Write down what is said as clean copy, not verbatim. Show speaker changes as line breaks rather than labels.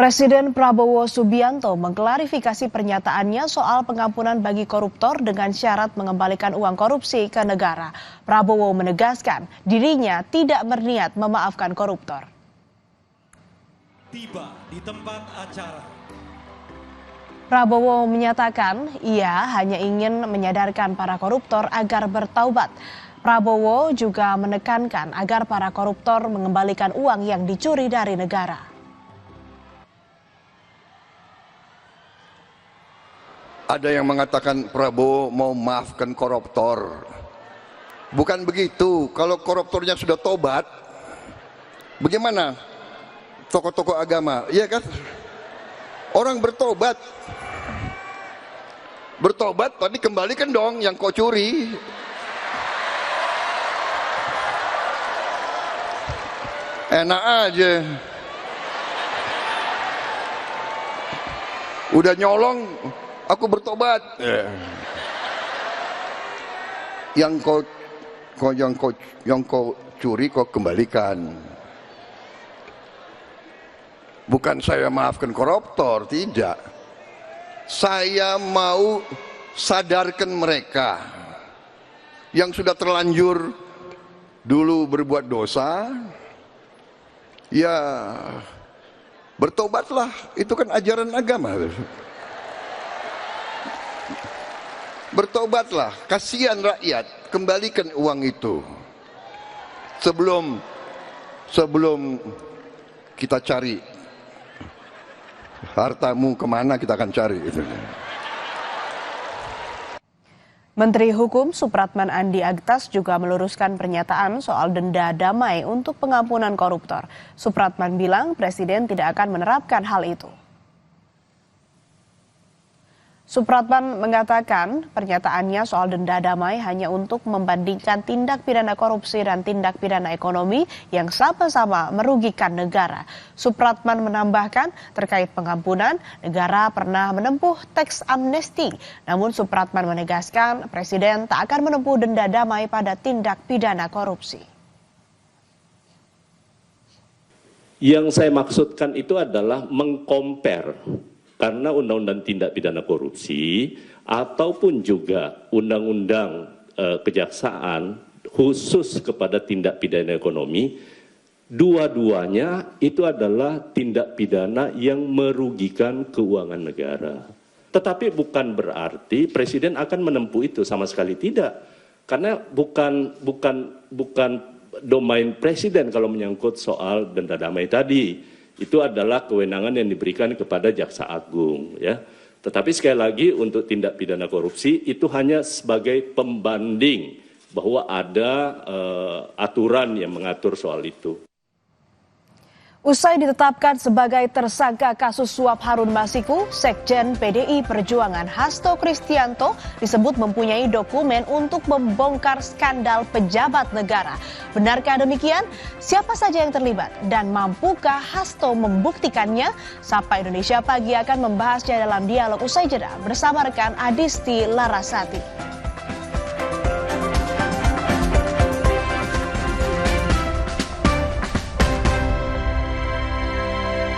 Presiden Prabowo Subianto mengklarifikasi pernyataannya soal pengampunan bagi koruptor dengan syarat mengembalikan uang korupsi ke negara. Prabowo menegaskan dirinya tidak berniat memaafkan koruptor.
Tiba di tempat acara.
Prabowo menyatakan ia hanya ingin menyadarkan para koruptor agar bertaubat. Prabowo juga menekankan agar para koruptor mengembalikan uang yang dicuri dari negara.
Ada yang mengatakan Prabowo mau maafkan koruptor. Bukan begitu. Kalau koruptornya sudah tobat, bagaimana tokoh-tokoh agama? Iya kan? Orang bertobat. Bertobat tapi kembalikan dong yang kau curi. Enak aja. Udah nyolong, aku bertobat. Yang kau curi kau kembalikan. Bukan saya maafkan koruptor, tidak. Saya mau sadarkan mereka yang sudah terlanjur dulu berbuat dosa. Ya, bertobatlah. Itu kan ajaran agama. Bertobatlah, kasihan rakyat, kembalikan uang itu. Sebelum kita cari hartamu kemana, kita akan cari itu.
Menteri Hukum Supratman Andi Agtas juga meluruskan pernyataan soal denda damai untuk pengampunan koruptor. Supratman bilang Presiden tidak akan menerapkan hal itu. Supratman mengatakan pernyataannya soal denda damai hanya untuk membandingkan tindak pidana korupsi dan tindak pidana ekonomi yang sama-sama merugikan negara. Supratman menambahkan terkait pengampunan, negara pernah menempuh teks amnesti. Namun Supratman menegaskan Presiden tak akan menempuh denda damai pada tindak pidana korupsi.
Yang saya maksudkan itu adalah mengcompare. Karena undang-undang tindak pidana korupsi ataupun juga undang-undang kejaksaan khusus kepada tindak pidana ekonomi, dua-duanya itu adalah tindak pidana yang merugikan keuangan negara. Tetapi bukan berarti Presiden akan menempuh itu, sama sekali tidak. Karena bukan domain Presiden kalau menyangkut soal denda damai tadi. Itu adalah kewenangan yang diberikan kepada Jaksa Agung, ya. Tetapi sekali lagi untuk tindak pidana korupsi itu hanya sebagai pembanding bahwa ada aturan yang mengatur soal itu.
Usai ditetapkan sebagai tersangka kasus suap Harun Masiku, Sekjen PDI Perjuangan Hasto Kristianto disebut mempunyai dokumen untuk membongkar skandal pejabat negara. Benarkah demikian? Siapa saja yang terlibat? Dan mampukah Hasto membuktikannya? Sapa Indonesia Pagi akan membahasnya dalam dialog usai jeda bersama rekan Adisti Larasati.